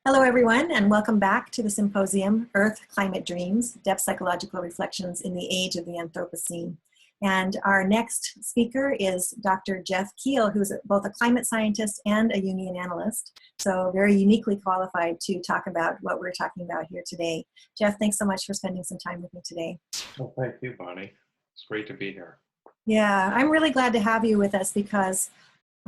Hello, everyone, and welcome back to the Symposium, Earth Climate Dreams, Depth Psychological Reflections in the Age of the Anthropocene. And our next speaker is Dr. Jeff Keel, who's both a climate scientist and a Jungian analyst, so very uniquely qualified to talk about what we're talking about here today. Jeff, thanks so much for spending some time with me today. Well, thank you, Bonnie. It's great to be here. Yeah, I'm really glad to have you with us because,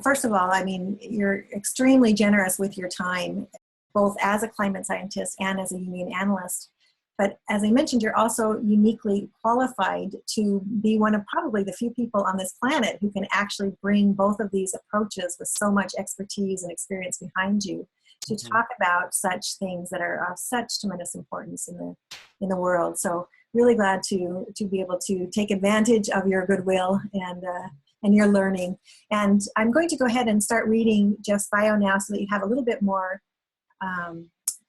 first of all, I mean, you're extremely generous with your time, both as a climate scientist and as a Jungian analyst. But as I mentioned, you're also uniquely qualified to be one of probably the few people on this planet who can actually bring both of these approaches with so much expertise and experience behind you to talk about such things that are of such tremendous importance in the world. So really glad to be able to take advantage of your goodwill and your learning. And I'm going to go ahead and start reading Jeff's bio now so that you have a little bit more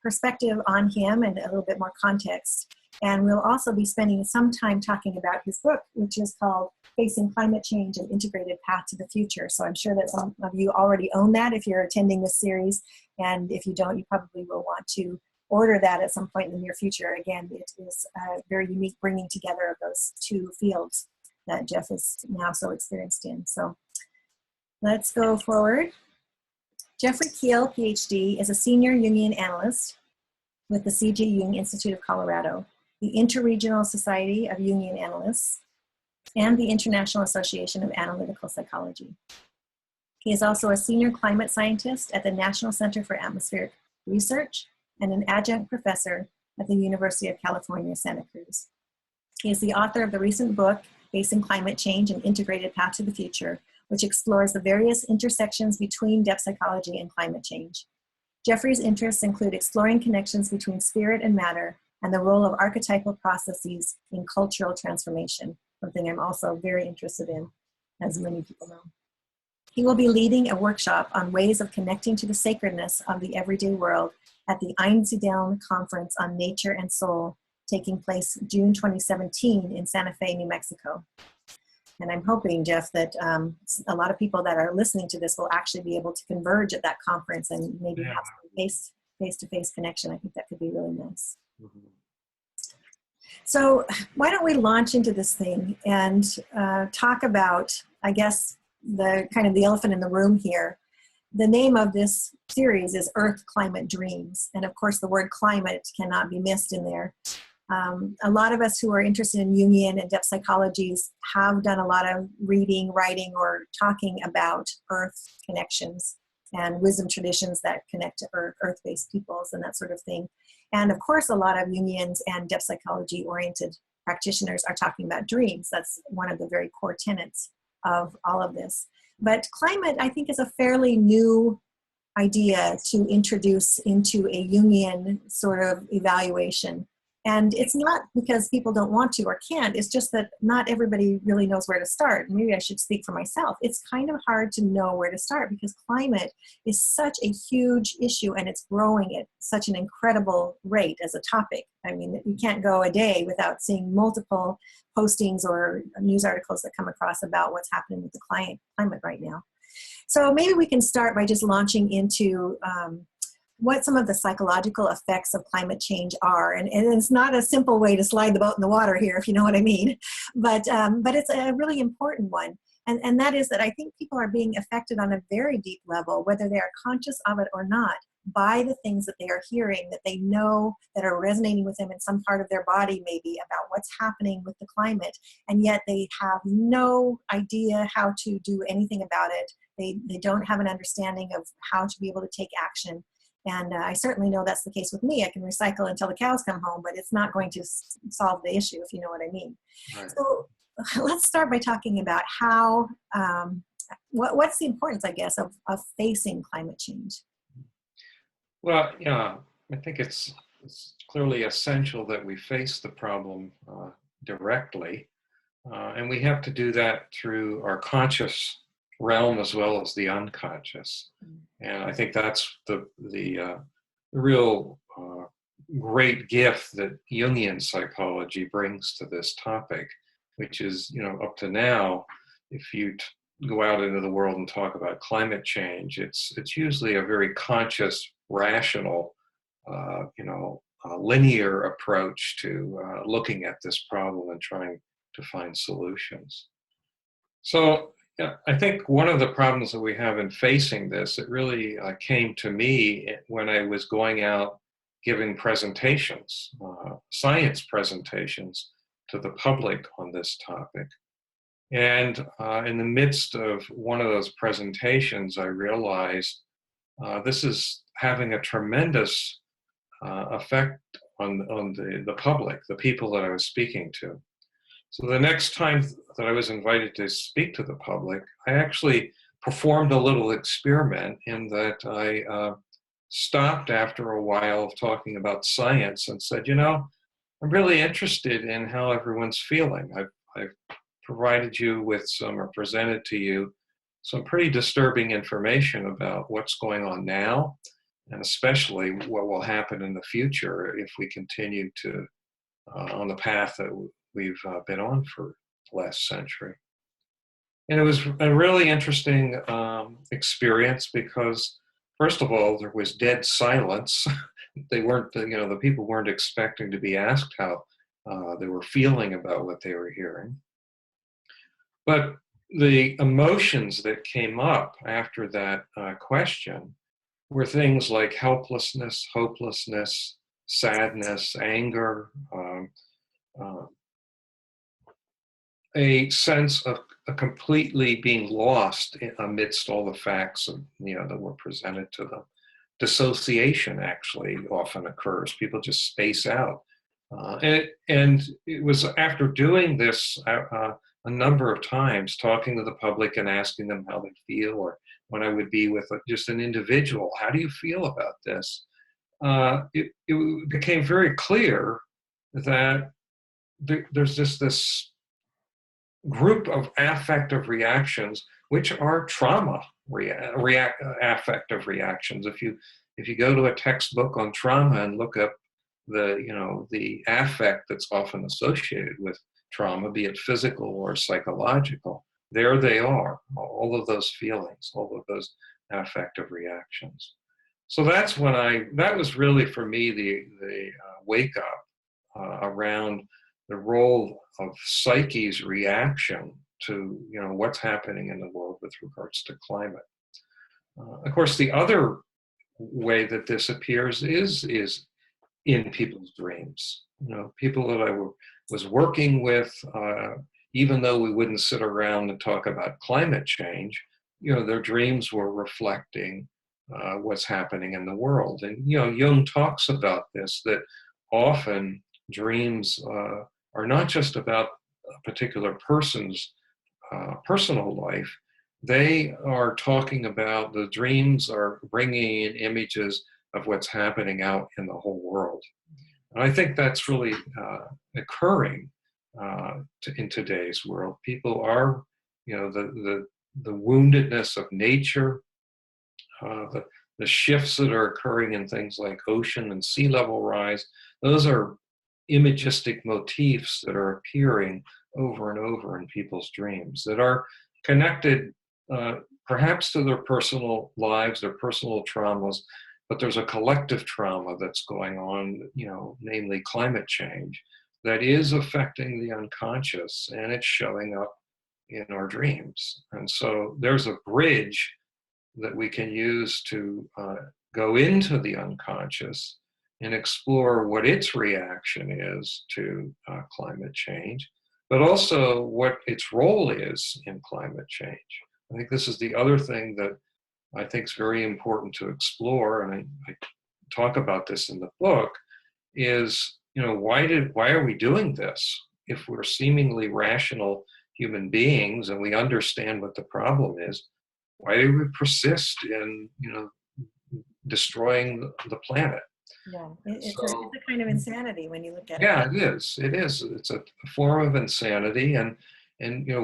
perspective on him and a little bit more context. And we'll also be spending some time talking about his book, which is called Facing Climate Change: An Integrated Path to the Future. So I'm sure that some of you already own that if you're attending this series. And if you don't, you probably will want to order that at some point in the near future. Again, it is a very unique bringing together of those two fields that Jeff is now so experienced in. So let's go forward. Jeffrey Keel, PhD, is a senior Jungian analyst with the C.G. Jung Institute of Colorado, the Interregional Society of Jungian Analysts, and the International Association of Analytical Psychology. He is also a senior climate scientist at the National Center for Atmospheric Research and an adjunct professor at the University of California, Santa Cruz. He is the author of the recent book, Facing Climate Change: An Integrated Path to the Future, which explores the various intersections between depth psychology and climate change. Jeffrey's interests include exploring connections between spirit and matter and the role of archetypal processes in cultural transformation, something I'm also very interested in, as many people know. He will be leading a workshop on ways of connecting to the sacredness of the everyday world at the Einsiedeln Conference on Nature and Soul, taking place June 2017 in Santa Fe, New Mexico. And I'm hoping, Jeff, that a lot of people that are listening to this will actually be able to converge at that conference and maybe have some face-to-face connection. I think that could be really nice. Mm-hmm. So why don't we launch into this thing and talk about, I guess, the kind of the elephant in the room here. The name of this series is Earth Climate Dreams. And of course, the word climate cannot be missed in there. A lot of us who are interested in Jungian and depth psychologies have done a lot of reading, writing, or talking about Earth connections and wisdom traditions that connect to Earth-based peoples and that sort of thing. And of course, a lot of Jungians and depth psychology-oriented practitioners are talking about dreams. That's one of the very core tenets of all of this. But climate, I think, is a fairly new idea to introduce into a Jungian sort of evaluation. And it's not because people don't want to or can't, it's just that not everybody really knows where to start. Maybe I should speak for myself. It's kind of hard to know where to start because climate is such a huge issue and it's growing at such an incredible rate as a topic. I mean, you can't go a day without seeing multiple postings or news articles that come across about what's happening with the climate right now. So maybe we can start by just launching into what some of the psychological effects of climate change are. And it's not a simple way to slide the boat in the water here, if you know what I mean. But it's a really important one. And that is that I think people are being affected on a very deep level, whether they are conscious of it or not, by the things that they are hearing, that they know that are resonating with them in some part of their body maybe about what's happening with the climate. And yet they have no idea how to do anything about it. They don't have an understanding of how to be able to take action. And I certainly know that's the case with me. I can recycle until the cows come home, but it's not going to solve the issue, if you know what I mean. Right. So let's start by talking about how, what's the importance, I guess, of facing climate change? Well, yeah, I think it's clearly essential that we face the problem directly. And we have to do that through our conscious realm as well as the unconscious. And I think that's the real great gift that Jungian psychology brings to this topic, which is, up to now, if you go out into the world and talk about climate change, it's usually a very conscious, rational a linear approach to looking at this problem and trying to find solutions. So yeah, I think one of the problems that we have in facing this, it really came to me when I was going out giving presentations, science presentations to the public on this topic. And in the midst of one of those presentations, I realized this is having a tremendous effect on the public, the people that I was speaking to. So the next time that I was invited to speak to the public, I actually performed a little experiment in that I stopped after a while of talking about science and said, I'm really interested in how everyone's feeling. I've provided you with some, or presented to you, some pretty disturbing information about what's going on now, and especially what will happen in the future if we continue to on the path that we've been on for the last century. And it was a really interesting experience because, first of all, there was dead silence. They weren't, the people weren't expecting to be asked how they were feeling about what they were hearing. But the emotions that came up after that question were things like helplessness, hopelessness, sadness, anger, a sense of completely being lost amidst all the facts that were presented to them. Dissociation actually often occurs. People just space out. And it was after doing this a number of times, talking to the public and asking them how they feel, or when I would be with just an individual, how do you feel about this? It became very clear that there's just this group of affective reactions, which are trauma affective reactions. If you go to a textbook on trauma and look up the affect that's often associated with trauma, be it physical or psychological, there they are, all of those feelings, all of those affective reactions. So that was really for me the wake up around the role of psyche's reaction to what's happening in the world with regards to climate. Of course, the other way that this appears is in people's dreams. People that I was working with, even though we wouldn't sit around and talk about climate change, their dreams were reflecting what's happening in the world. And Jung talks about this, that often dreams are not just about a particular person's personal life. They are talking about, the dreams are bringing in images of what's happening out in the whole world. And I think that's really occurring in today's world. People are, the woundedness of nature, the shifts that are occurring in things like ocean and sea level rise, those are imagistic motifs that are appearing over and over in people's dreams that are connected perhaps to their personal lives, their personal traumas, but there's a collective trauma that's going on, namely climate change, that is affecting the unconscious, and it's showing up in our dreams. And so there's a bridge that we can use to go into the unconscious and explore what its reaction is to climate change, but also what its role is in climate change. I think this is the other thing that I think is very important to explore, and I talk about this in the book, is, why are we doing this? If we're seemingly rational human beings and we understand what the problem is, why do we persist in, destroying the planet? Yeah, it's a kind of insanity when you look at it. Yeah, it is. It is. It's a form of insanity, and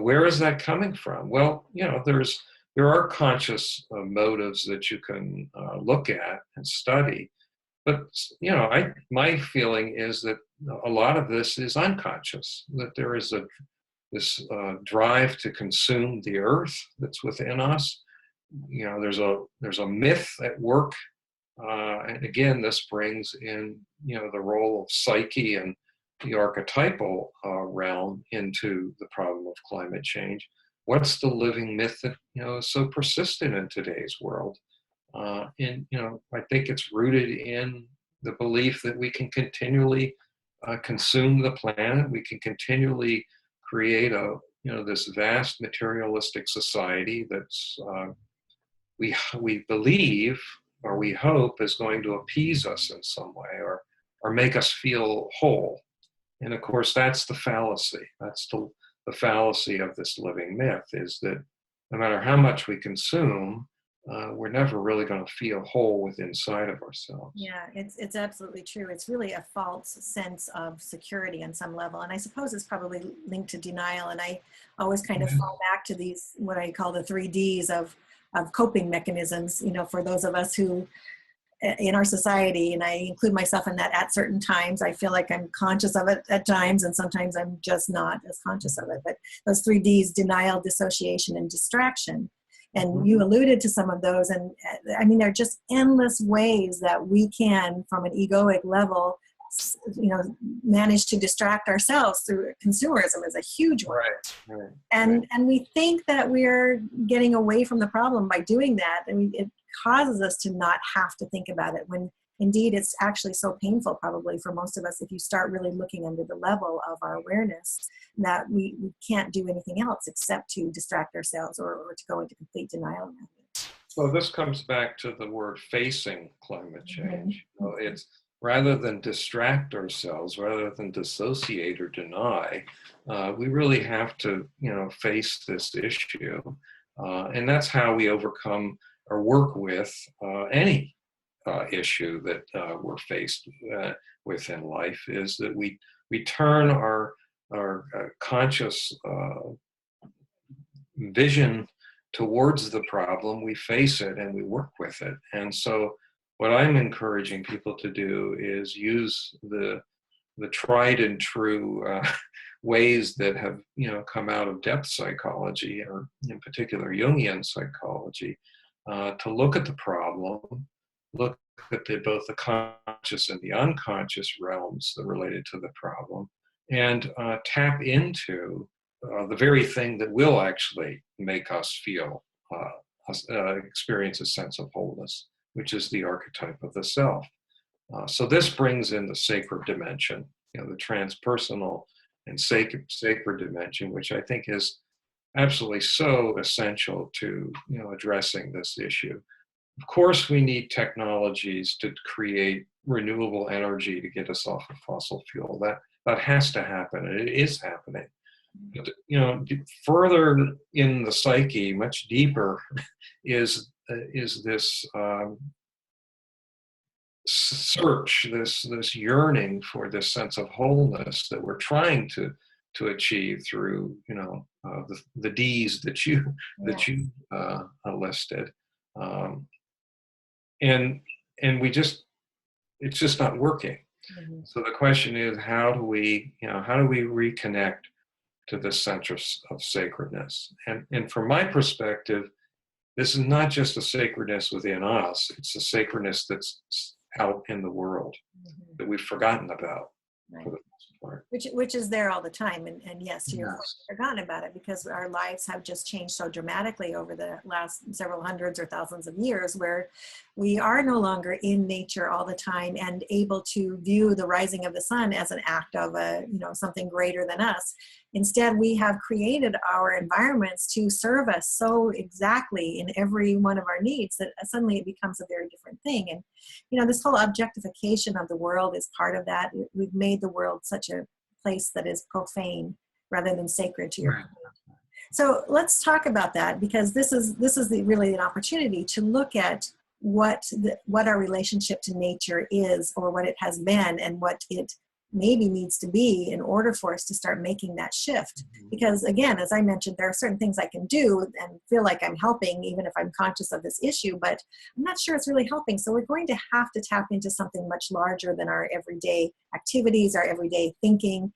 where is that coming from? Well, there are conscious motives that you can look at and study, but my feeling is that a lot of this is unconscious. That there is this drive to consume the earth that's within us. There's a myth at work And again, this brings in, the role of psyche and the archetypal realm into the problem of climate change. What's the living myth that, is so persistent in today's world? And, I think it's rooted in the belief that we can continually consume the planet. We can continually create this vast materialistic society that's, we believe or we hope is going to appease us in some way or make us feel whole. And of course, that's the fallacy. That's the fallacy of this living myth, is that no matter how much we consume, we're never really going to feel whole within inside of ourselves. Yeah, it's absolutely true. It's really a false sense of security on some level. And I suppose it's probably linked to denial. And I always kind of fall back to these, what I call the 3Ds of coping mechanisms, for those of us who, in our society, and I include myself in that at certain times, I feel like I'm conscious of it at times, and sometimes I'm just not as conscious of it. But those 3Ds, denial, dissociation, and distraction. And you alluded to some of those. And I mean, there are just endless ways that we can, from an egoic level, manage to distract ourselves through consumerism is a huge one. Right. And we think that we're getting away from the problem by doing that. I mean, it causes us to not have to think about it, when indeed it's actually so painful probably for most of us, if you start really looking under the level of our awareness, that we can't do anything else except to distract ourselves or to go into complete denial. So this comes back to the word facing climate change. It's rather than distract ourselves, rather than dissociate or deny, we really have to, face this issue. And that's how we overcome or work with any issue that we're faced with in life, is that we turn our conscious vision towards the problem, we face it and we work with it. And so what I'm encouraging people to do is use the tried and true ways that have, come out of depth psychology, or in particular Jungian psychology, to look at the problem, look at both the conscious and the unconscious realms that are related to the problem, and tap into the very thing that will actually make us feel, experience a sense of wholeness, which is the archetype of the self. So this brings in the sacred dimension, the transpersonal and sacred dimension, which I think is absolutely so essential to, addressing this issue. Of course, we need technologies to create renewable energy to get us off of fossil fuel. That has to happen, and it is happening. But, further in the psyche, much deeper, is this search, this yearning for this sense of wholeness that we're trying to achieve through, the D's that you listed, and it's just not working. Mm-hmm. So the question is, how do we reconnect to this sense of sacredness? And from my perspective, this is not just a sacredness within us, it's a sacredness that's out in the world, that we've forgotten about, for the most part. Which is there all the time. And yes, to your point, Yes. we've forgotten about it because our lives have just changed so dramatically over the last several hundreds or thousands of years, where we are no longer in nature all the time and able to view the rising of the sun as an act of something greater than us. Instead, we have created our environments to serve us so exactly in every one of our needs that suddenly it becomes a very different thing. And, this whole objectification of the world is part of that. We've made the world such a place that is profane rather than sacred, to your point. So let's talk about that, because this is really an opportunity to look at what our relationship to nature is, or what it has been, and what it maybe needs to be in order for us to start making that shift. Because again, as I mentioned, there are certain things I can do and feel like I'm helping, even if I'm conscious of this issue, but I'm not sure it's really helping. So we're going to have to tap into something much larger than our everyday activities, our everyday thinking,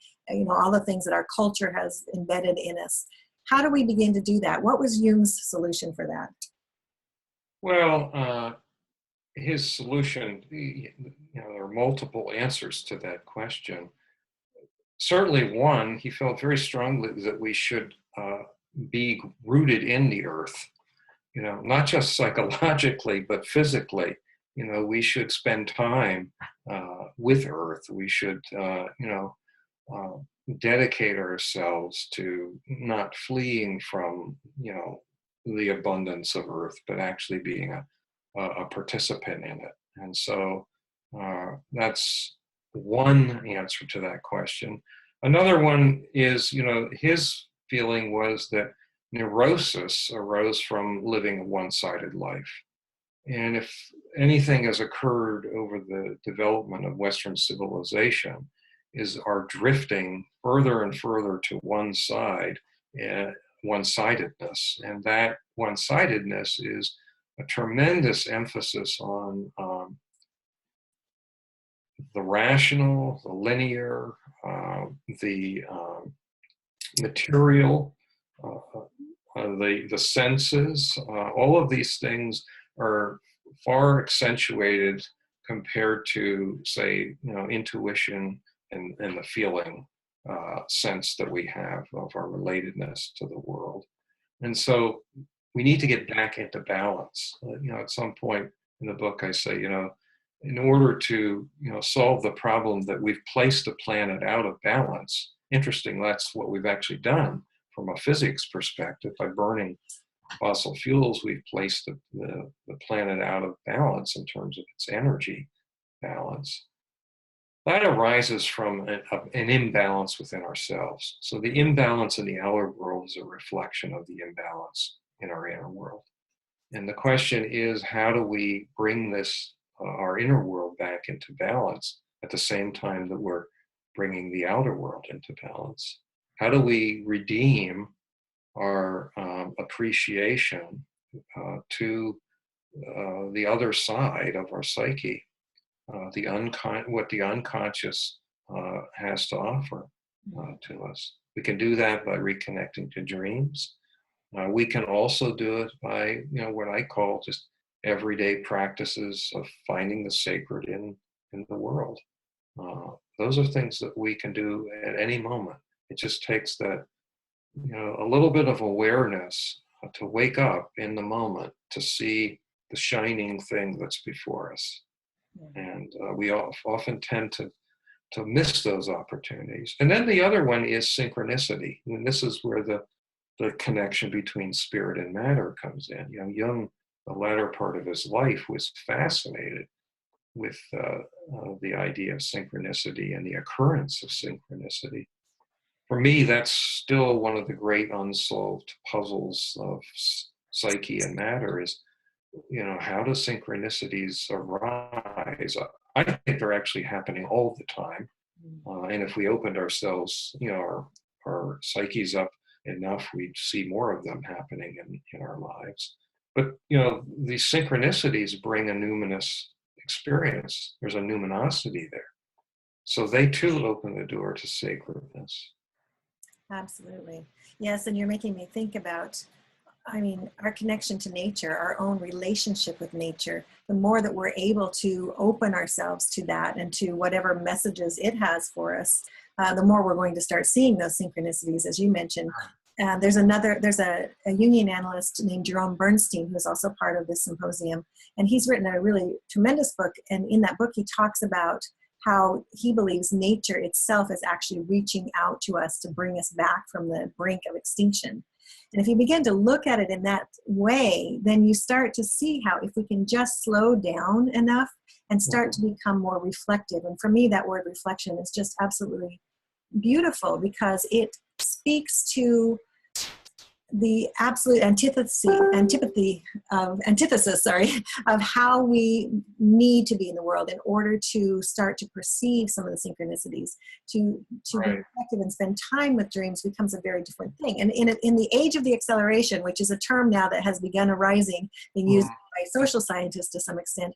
all the things that our culture has embedded in us. How do we begin to do that? What was Jung's solution for that? Well, his solution, there are multiple answers to that question. Certainly one, he felt very strongly that we should be rooted in the earth, not just psychologically, but physically. We should spend time with earth. We should, dedicate ourselves to not fleeing from, the abundance of earth, but actually being a participant in it. And so that's one answer to that question. Another one is, his feeling was that neurosis arose from living a one-sided life. And if anything has occurred over the development of Western civilization, is our drifting further and further to one side, one-sidedness. And that one-sidedness is a tremendous emphasis on the rational, the linear, the material, the senses. All of these things are far accentuated compared to, say, intuition and the feeling sense that we have of our relatedness to the world. And so we need to get back into balance. At some point in the book, I say, in order to, solve the problem that we've placed the planet out of balance. Interesting, that's what we've actually done from a physics perspective. By burning fossil fuels, we've placed the planet out of balance in terms of its energy balance. That arises from an imbalance within ourselves. So the imbalance in the outer world is a reflection of the imbalance in our inner world. And the question is, how do we bring this, our inner world, back into balance at the same time that we're bringing the outer world into balance? How do we redeem our appreciation to the other side of our psyche, what the unconscious has to offer to us? We can do that by reconnecting to dreams. We can also do it by, what I call just everyday practices of finding the sacred in the world. Those are things that we can do at any moment. It just takes that, a little bit of awareness to wake up in the moment to see the shining thing that's before us. And we often tend to miss those opportunities. And then the other one is synchronicity. And this is where the connection between spirit and matter comes in. Jung, the latter part of his life, was fascinated with the idea of synchronicity and the occurrence of synchronicity. For me, that's still one of the great unsolved puzzles of psyche and matter is, how do synchronicities arise? I think they're actually happening all the time. And if we opened ourselves, our psyches up enough, we'd see more of them happening in our lives. But, these synchronicities bring a numinous experience. There's a numinosity there. So they too open the door to sacredness. Absolutely. Yes, and you're making me think about, our connection to nature, our own relationship with nature. The more that we're able to open ourselves to that and to whatever messages it has for us, the more we're going to start seeing those synchronicities, as you mentioned. There's a Jungian analyst named Jerome Bernstein, who's also part of this symposium, and he's written a really tremendous book. And in that book, he talks about how he believes nature itself is actually reaching out to us to bring us back from the brink of extinction. And if you begin to look at it in that way, then you start to see how if we can just slow down enough and start to become more reflective. And for me, that word reflection is just absolutely beautiful because it speaks to the absolute antithesis of how we need to be in the world in order to start to perceive some of the synchronicities. To Right. be reflective and spend time with dreams becomes a very different thing. And in the age of the acceleration, which is a term now that has begun arising, being used by social scientists to some extent,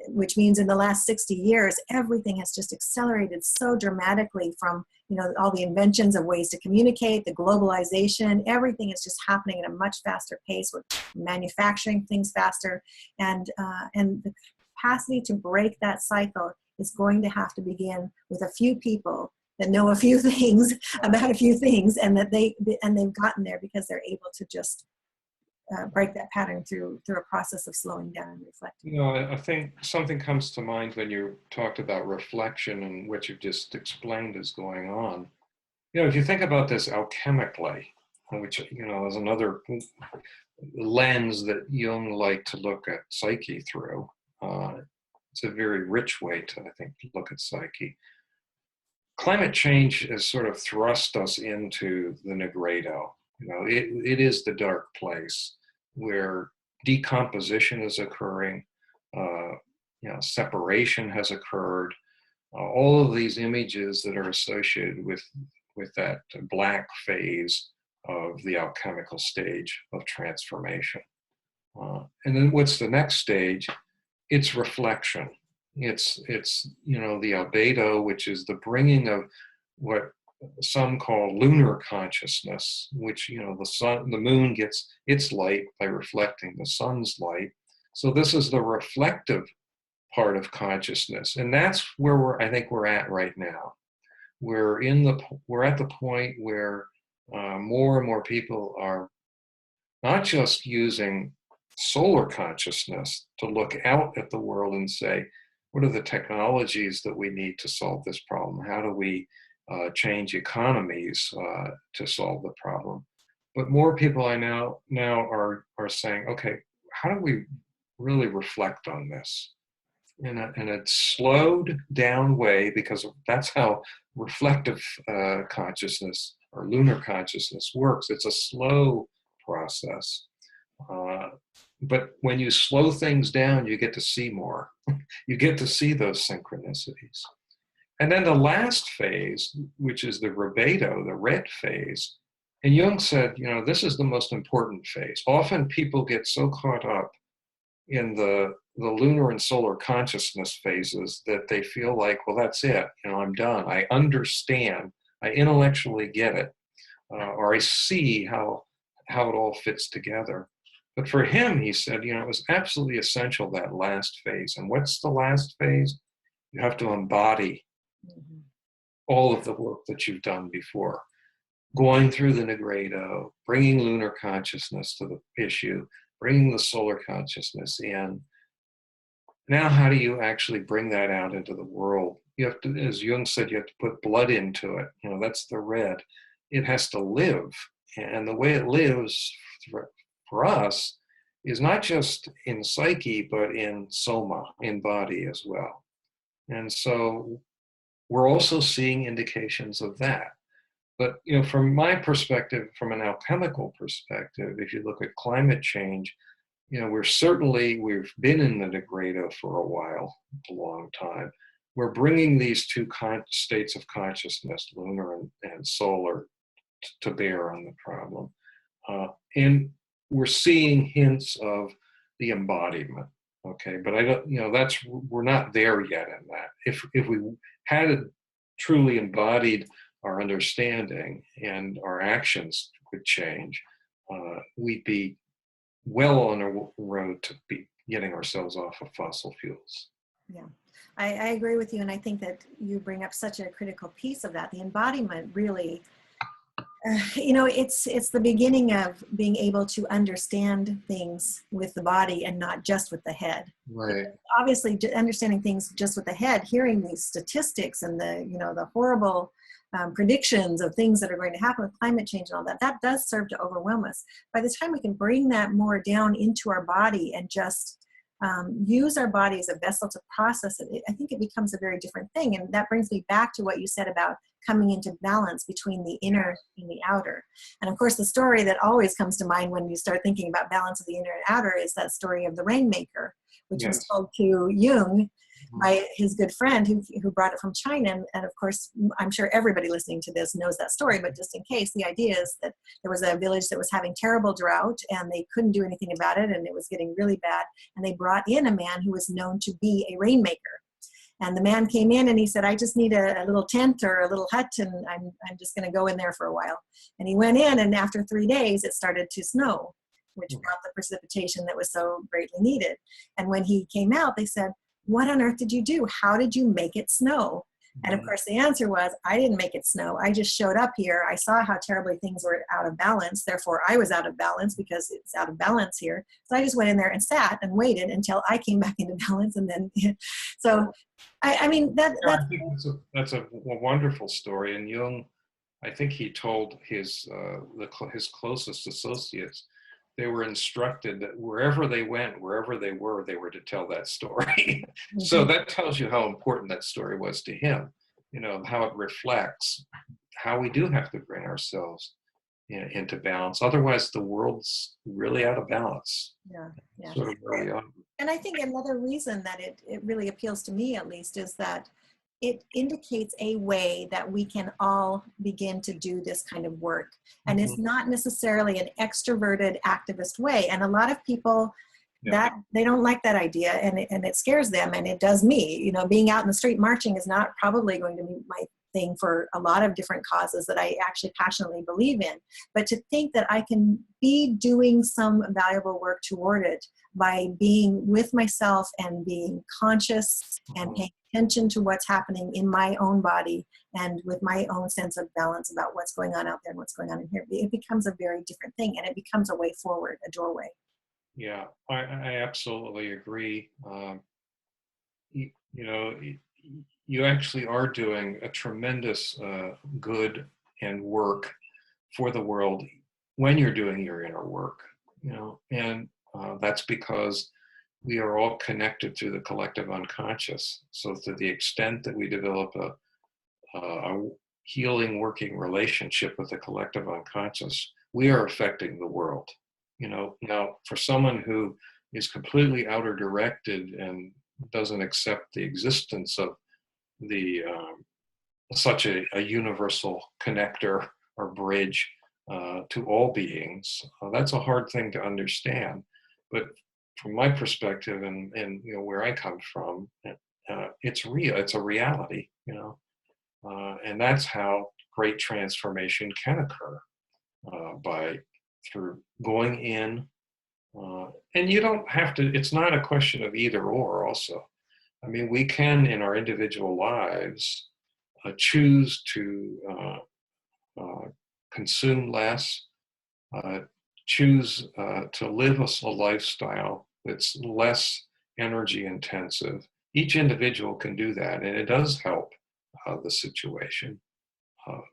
which means in the last 60 years, everything has just accelerated so dramatically from, all the inventions of ways to communicate, the globalization, everything is just happening at a much faster pace. We're manufacturing things faster. And capacity to break that cycle is going to have to begin with a few people that know a few things about a few things, and that they've gotten there because they're able to just break that pattern through a process of slowing down and reflecting. You know, I think something comes to mind when you talked about reflection and what you've just explained is going on. You know, if you think about this alchemically, which, you know, is another lens that Jung liked to look at psyche through. It's a very rich way to, I think, look at psyche. Climate change has sort of thrust us into the nigredo. You know, it is the dark place where decomposition is occurring, you know, separation has occurred. All of these images that are associated with that black phase of the alchemical stage of transformation. And then what's the next stage? It's reflection. It's you know, the albedo, which is the bringing of what some call lunar consciousness, which, you know, the moon gets its light by reflecting the sun's light. So this is the reflective part of consciousness, and that's where I think we're at right now. We're at the point where more and more people are not just using solar consciousness to look out at the world and say, what are the technologies that we need to solve this problem? How do we change economies to solve the problem? But more people I now are saying, okay, how do we really reflect on this in a slowed down way, because that's how reflective consciousness or lunar consciousness works. It's a slow process. But when you slow things down, you get to see more. You get to see those synchronicities. And then the last phase, which is the rebedo, the red phase, and Jung said, you know, this is the most important phase. Often people get so caught up in the lunar and solar consciousness phases that they feel like, well, that's it. You know, I'm done. I understand. I intellectually get it. Or I see how it all fits together. But for him, he said, you know, it was absolutely essential, that last phase. And what's the last phase? You have to embody all of the work that you've done before. Going through the nigredo, bringing lunar consciousness to the issue, bringing the solar consciousness in. Now, how do you actually bring that out into the world? You have to, as Jung said, you have to put blood into it. You know, that's the red. It has to live. And the way it lives for us is not just in psyche, but in soma, in body as well. And so we're also seeing indications of that. But, you know, from my perspective, from an alchemical perspective, if you look at climate change, you know, we've been in the nigredo for a while, a long time. We're bringing these two states of consciousness, lunar and solar, to bear on the problem. And we're seeing hints of the embodiment. Okay, but I don't, you know, we're not there yet in that. If we had truly embodied our understanding and our actions would change, we'd be well on a road to be getting ourselves off of fossil fuels. Yeah, I agree with you, and I think that you bring up such a critical piece of that. The embodiment really, you know, it's the beginning of being able to understand things with the body and not just with the head. Right. Obviously, understanding things just with the head, hearing these statistics and the horrible predictions of things that are going to happen with climate change and all that, that does serve to overwhelm us. By the time we can bring that more down into our body and just use our body as a vessel to process it, I think it becomes a very different thing. And that brings me back to what you said about coming into balance between the inner and the outer. And of course, the story that always comes to mind when you start thinking about balance of the inner and outer is that story of the Rainmaker, which was told to Jung by his good friend who brought it from China. And of course, I'm sure everybody listening to this knows that story, but just in case, the idea is that there was a village that was having terrible drought and they couldn't do anything about it, and it was getting really bad. And they brought in a man who was known to be a rainmaker. And the man came in and he said, I just need a little tent or a little hut, and I'm just going to go in there for a while. And he went in, and after 3 days, it started to snow, which brought the precipitation that was so greatly needed. And when he came out, they said, what on earth did you do? How did you make it snow? And of course, the answer was, I didn't make it snow. I just showed up here. I saw how terribly things were out of balance. Therefore, I was out of balance because it's out of balance here. So I just went in there and sat and waited until I came back into balance. And then, so, I mean, Yeah, I think that's a wonderful story. And Jung, I think he told his closest associates, they were instructed that wherever they went, wherever they were to tell that story. So that tells you how important that story was to him, you know, how it reflects how we do have to bring ourselves into balance. Otherwise, the world's really out of balance. Yeah, yeah. Sort of where we are. And I think another reason that it really appeals to me, at least, is that it indicates a way that we can all begin to do this kind of work. And it's not necessarily an extroverted activist way. And a lot of people, that they don't like that idea, and it scares them, and it does me. You know, being out in the street marching is not probably going to be my thing for a lot of different causes that I actually passionately believe in. But to think that I can be doing some valuable work toward it by being with myself and being conscious and paying attention to what's happening in my own body and with my own sense of balance about what's going on out there and what's going on in here, it becomes a very different thing, and it becomes a way forward, a doorway. Yeah, I absolutely agree. You know, you actually are doing a tremendous good and work for the world when you're doing your inner work, you know, and that's because we are all connected through the collective unconscious. So to the extent that we develop a healing working relationship with the collective unconscious, we are affecting the world. You know, now for someone who is completely outer directed and doesn't accept the existence of the such a universal connector or bridge to all beings, that's a hard thing to understand. But from my perspective and you know where I come from, it's real. It's a reality. You know, and that's how great transformation can occur through going in. And you don't have to. It's not a question of either or. Also, I mean, we can in our individual lives choose to consume less, choose to live a lifestyle that's less energy intensive. Each individual can do that, and it does help the situation.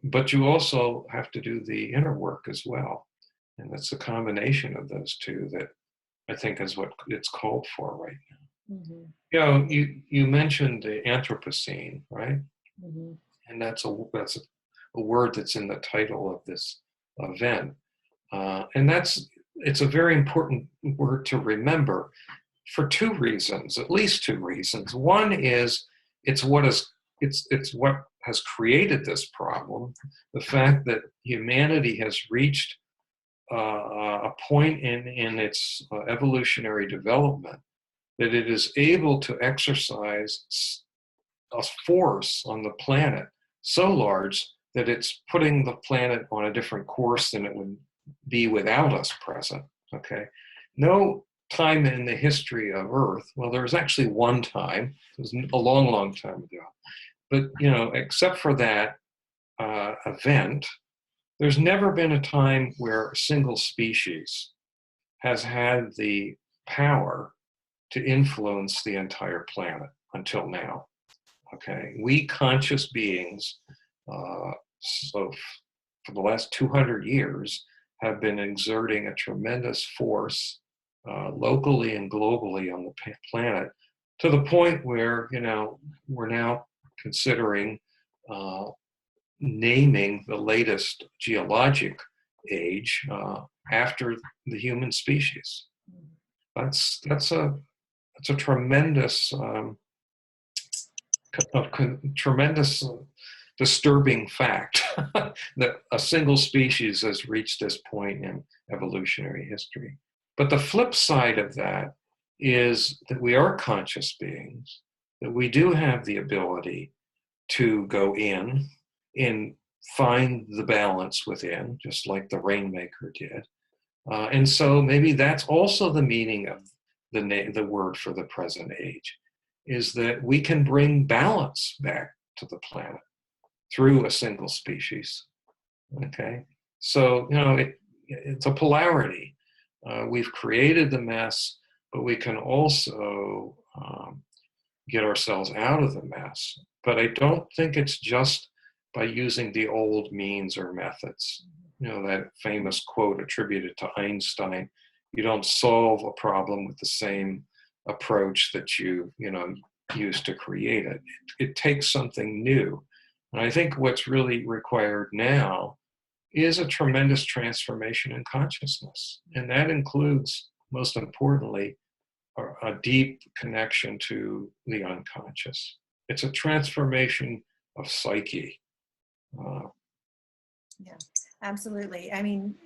But you also have to do the inner work as well. And it's a combination of those two that I think is what it's called for right now. You know, you mentioned the Anthropocene, right? And that's a word that's in the title of this event. And it's a very important word to remember for two reasons, at least two reasons. One is it's what has created this problem, the fact that humanity has reached a point in its evolutionary development that it is able to exercise a force on the planet so large that it's putting the planet on a different course than it would be without us present. Okay, no time in the history of Earth, well, there was actually one time, it was a long, long time ago, but you know, except for that event, there's never been a time where a single species has had the power to influence the entire planet until now. Okay, we conscious beings, so for the last 200 years, have been exerting a tremendous force locally and globally on the planet, to the point where, you know, we're now considering naming the latest geologic age after the human species. That's a tremendous tremendous disturbing fact that a single species has reached this point in evolutionary history. But the flip side of that is that we are conscious beings, that we do have the ability to go in and find the balance within, just like the Rainmaker did. And so maybe that's also the meaning of the word for the present age. is that we can bring balance back to the planet through a single species. Okay, so it's a polarity. We've created the mess, but we can also get ourselves out of the mess. But I don't think it's just by using the old means or methods. That famous quote attributed to Einstein: "You don't solve a problem with the same approach that you used to create it. It takes something new." And I think what's really required now is a tremendous transformation in consciousness. And that includes, most importantly, a deep connection to the unconscious. It's a transformation of psyche. Yeah, absolutely. I mean,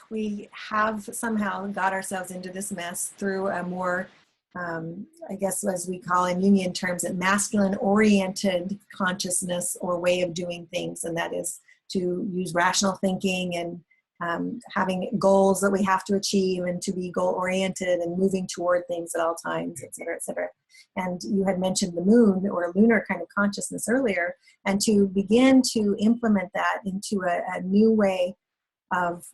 we have somehow got ourselves into this mess through a more, I guess, as we call in Jungian terms, a masculine-oriented consciousness or way of doing things, and that is to use rational thinking and having goals that we have to achieve and to be goal-oriented and moving toward things at all times, et cetera, et cetera. And you had mentioned the moon or lunar kind of consciousness earlier, and to begin to implement that into a new way of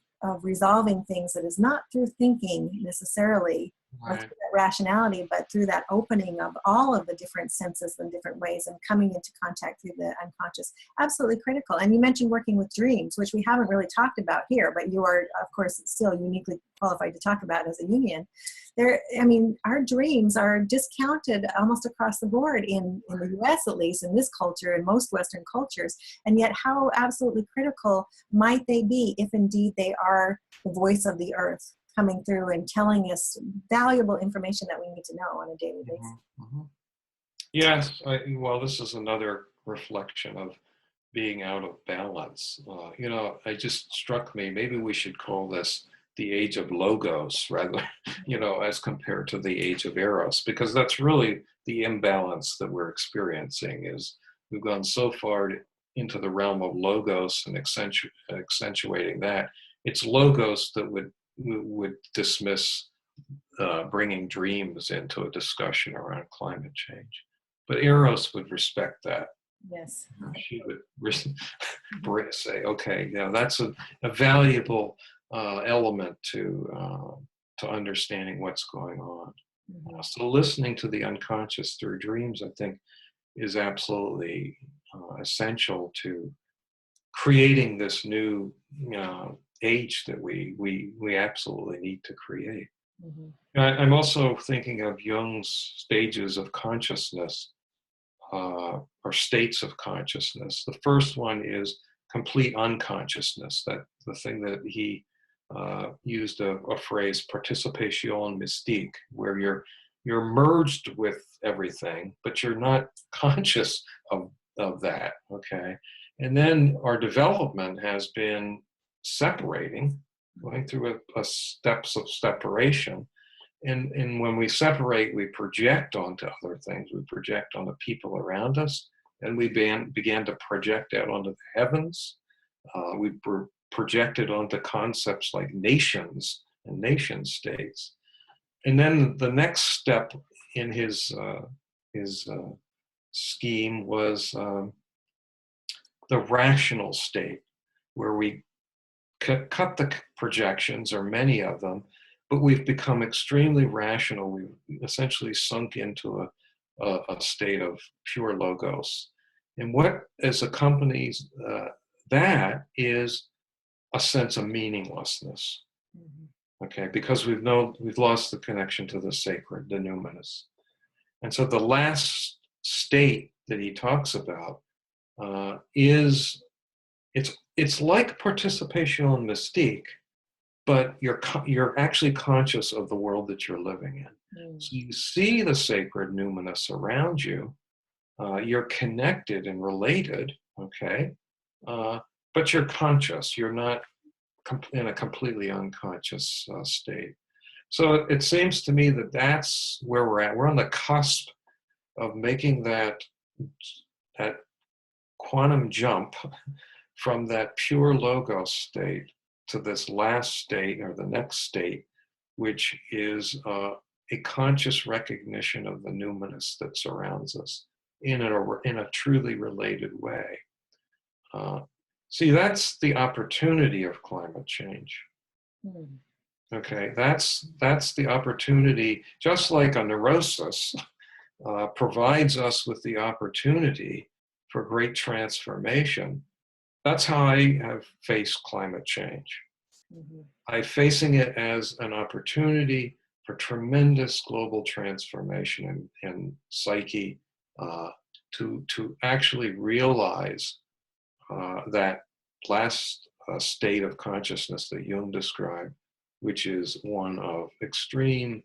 resolving things that is not through thinking necessarily, or through that rationality, but through that opening of all of the different senses in different ways and coming into contact through the unconscious. Absolutely critical. And you mentioned working with dreams, which we haven't really talked about here, but you are, of course, still uniquely qualified to talk about as a Jungian. Our dreams are discounted almost across the board in the US, at least, in this culture and most Western cultures. And yet how absolutely critical might they be if indeed they are the voice of the earth, coming through and telling us valuable information that we need to know on a daily basis. Mm-hmm. Yes, well, this is another reflection of being out of balance. It just struck me, maybe we should call this the age of logos rather, as compared to the age of eros, because that's really the imbalance that we're experiencing. Is we've gone so far into the realm of logos and accentuating that. It's logos that would dismiss bringing dreams into a discussion around climate change. But Eros would respect that. Yes. She would say, okay, that's a valuable element to understanding what's going on. Mm-hmm. So listening to the unconscious through dreams, I think, is absolutely essential to creating this new age that we absolutely need to create. Mm-hmm. I'm also thinking of Jung's stages of consciousness, or states of consciousness. The first one is complete unconsciousness, that the thing that he used a phrase, participation mystique, where you're merged with everything, but you're not conscious of that, okay? And then our development has been separating, going through a steps of separation. And when we separate, we project onto other things. We project on the people around us, and we began to project out onto the heavens. We projected onto concepts like nations and nation states. And then the next step in his scheme was the rational state, where we cut the projections, or many of them, but we've become extremely rational. We've essentially sunk into a state of pure logos. And what accompanies that is a sense of meaninglessness. Mm-hmm. Okay, because we've lost the connection to the sacred, the numinous. And so the last state that he talks about is it's like participation in mystique, but you're actually conscious of the world that you're living in. Mm. So you see the sacred numinous around you. You're connected and related, okay? But you're conscious. You're not in a completely unconscious state. So it seems to me that that's where we're at. We're on the cusp of making that quantum jump from that pure logos state to this last state, or the next state, which is a conscious recognition of the numinous that surrounds us in a truly related way. See, that's the opportunity of climate change. Mm. Okay, that's the opportunity, just like a neurosis provides us with the opportunity for great transformation. That's how I have faced climate change. Mm-hmm. I'm facing it as an opportunity for tremendous global transformation in psyche, to actually realize that last state of consciousness that Jung described, which is one of extreme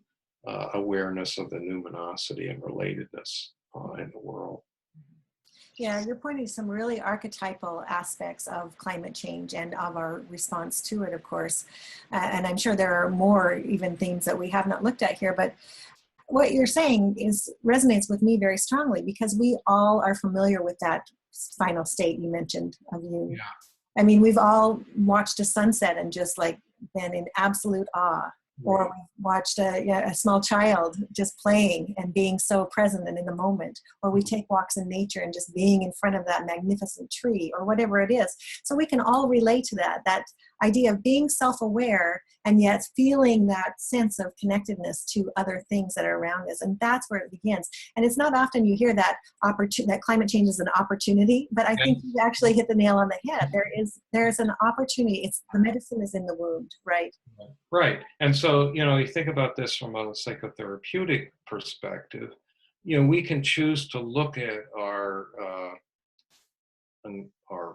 awareness of the numinosity and relatedness in the world. Yeah, you're pointing to some really archetypal aspects of climate change and of our response to it, of course. And I'm sure there are more even themes that we have not looked at here, but what you're saying resonates with me very strongly, because we all are familiar with that final state you mentioned of Jung. Yeah. I mean, we've all watched a sunset and just like been in absolute awe. Or Right. we watched a small child just playing and being so present and in the moment. Or we take walks in nature and just being in front of that magnificent tree, or whatever it is. So we can all relate to that idea of being self-aware and yet feeling that sense of connectedness to other things that are around us. And that's where it begins. And it's not often you hear that that climate change is an opportunity, but I think you actually hit the nail on the head. There's an opportunity. The medicine is in the wound, right? Right. And so, you think about this from a psychotherapeutic perspective, we can choose to look at our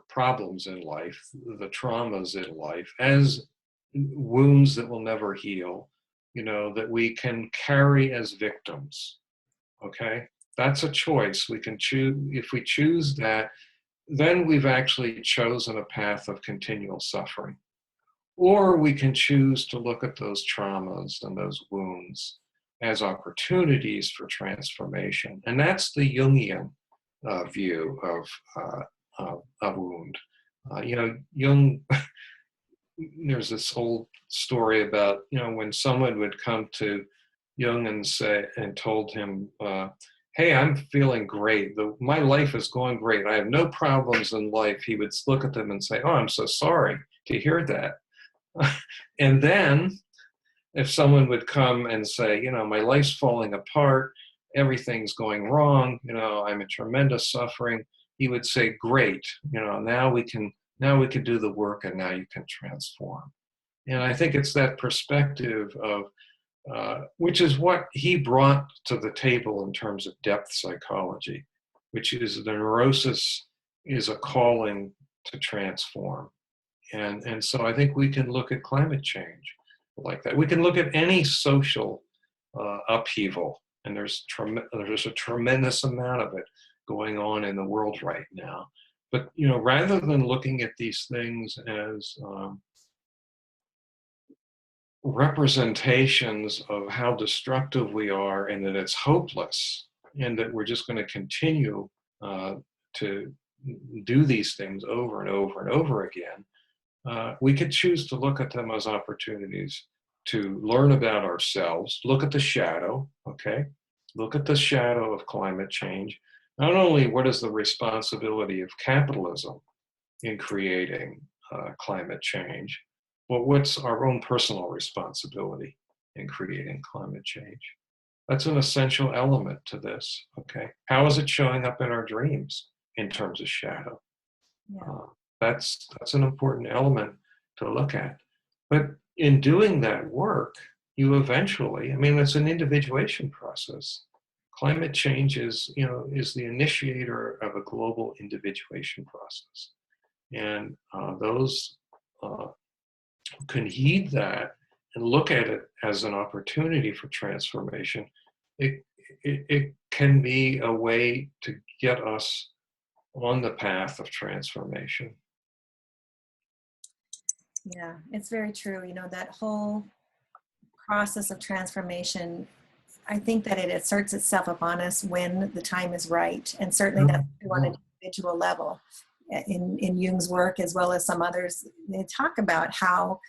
problems in life, the traumas in life, as wounds that will never heal, that we can carry as victims. Okay? That's a choice. We can choose. If we choose that, then we've actually chosen a path of continual suffering. Or we can choose to look at those traumas and those wounds as opportunities for transformation. And that's the Jungian view of a wound. Jung, there's this old story about, when someone would come to Jung and told him, hey, I'm feeling great. My life is going great. I have no problems in life. He would look at them and say, oh, I'm so sorry to hear that. And then if someone would come and say, my life's falling apart, everything's going wrong, I'm in tremendous suffering, he would say, great, now we can do the work, and now you can transform. And I think it's that perspective of, which is what he brought to the table in terms of depth psychology, which is the neurosis is a calling to transform. And so I think we can look at climate change like that. We can look at any social upheaval, and there's a tremendous amount of it going on in the world right now. But rather than looking at these things as representations of how destructive we are, and that it's hopeless, and that we're just going to continue to do these things over and over and over again, we could choose to look at them as opportunities to learn about ourselves, look at the shadow, okay? Look at the shadow of climate change. Not only what is the responsibility of capitalism in creating climate change, but what's our own personal responsibility in creating climate change? That's an essential element to this, okay? How is it showing up in our dreams in terms of shadow? Yeah. That's an important element to look at. But in doing that work, you eventually, it's an individuation process. Climate change is the initiator of a global individuation process. And those can heed that and look at it as an opportunity for transformation. It can be a way to get us on the path of transformation. Yeah, it's very true. That whole process of transformation, I think that it asserts itself upon us when the time is right. And certainly that's true on an individual level. In Jung's work, as well as some others, they talk about how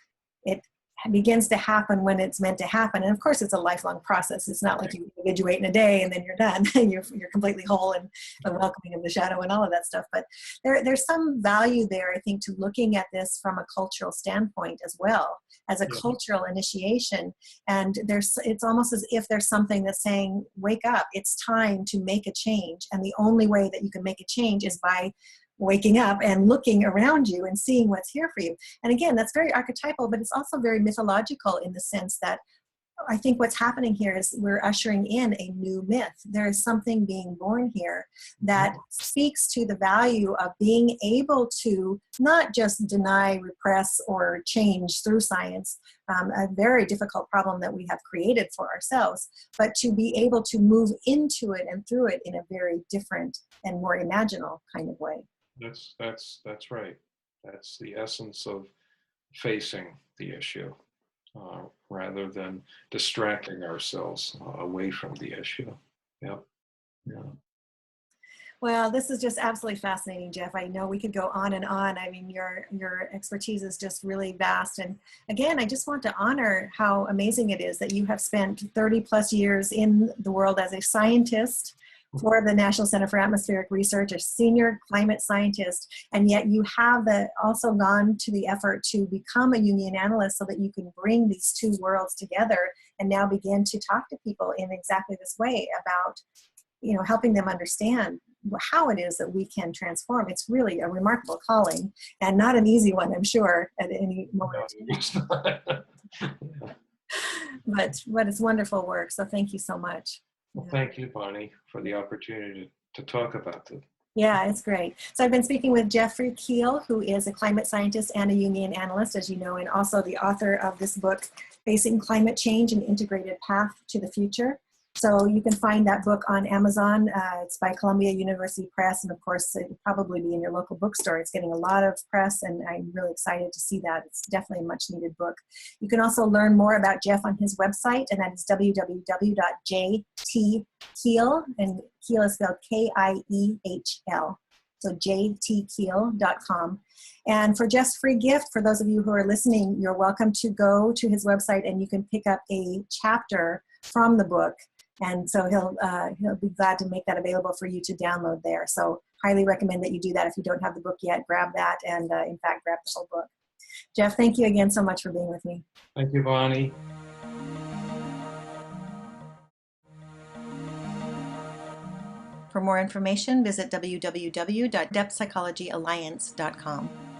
it begins to happen when it's meant to happen. And of course, it's a lifelong process. It's not like you individuate in a day and then you're done. you're completely whole and welcoming of the shadow and all of that stuff. But there's some value there, I think, to looking at this from a cultural standpoint as well, as a cultural initiation. And it's almost as if there's something that's saying, wake up, it's time to make a change. And the only way that you can make a change is by waking up and looking around you and seeing what's here for you. And again, that's very archetypal, but it's also very mythological in the sense that I think what's happening here is we're ushering in a new myth. There is something being born here that speaks to the value of being able to not just deny, repress, or change through science, a very difficult problem that we have created for ourselves, but to be able to move into it and through it in a very different and more imaginal kind of way. That's right. That's the essence of facing the issue, rather than distracting ourselves away from the issue. Yep. Yeah. Well, this is just absolutely fascinating, Jeff. I know we could go on and on. I mean, your expertise is just really vast. And again, I just want to honor how amazing it is that you have spent 30 plus years in the world as a scientist for the National Center for Atmospheric Research, a senior climate scientist, and yet you have also gone to the effort to become a Jungian analyst so that you can bring these two worlds together and now begin to talk to people in exactly this way about, helping them understand how it is that we can transform. It's really a remarkable calling and not an easy one, I'm sure, at any moment. But it's wonderful work, so thank you so much. Well, thank you, Bonnie, for the opportunity to talk about it. Yeah, it's great. So I've been speaking with Jeff Keel, who is a climate scientist and a Jungian analyst, as you know, and also the author of this book, Facing Climate Change: An Integrated Path to the Future. So you can find that book on Amazon. It's by Columbia University Press, and of course, it'll probably be in your local bookstore. It's getting a lot of press, and I'm really excited to see that. It's definitely a much-needed book. You can also learn more about Jeff on his website, and that is www.jtkiehl, and Kiehl is spelled K-I-E-H-L. So jtkiehl.com. And for Jeff's free gift, for those of you who are listening, you're welcome to go to his website and you can pick up a chapter from the book. And so he'll be glad to make that available for you to download there. So highly recommend that you do that. If you don't have the book yet, grab that and in fact, grab the whole book. Jeff, thank you again so much for being with me. Thank you, Bonnie. For more information, visit www.depthpsychologyalliance.com.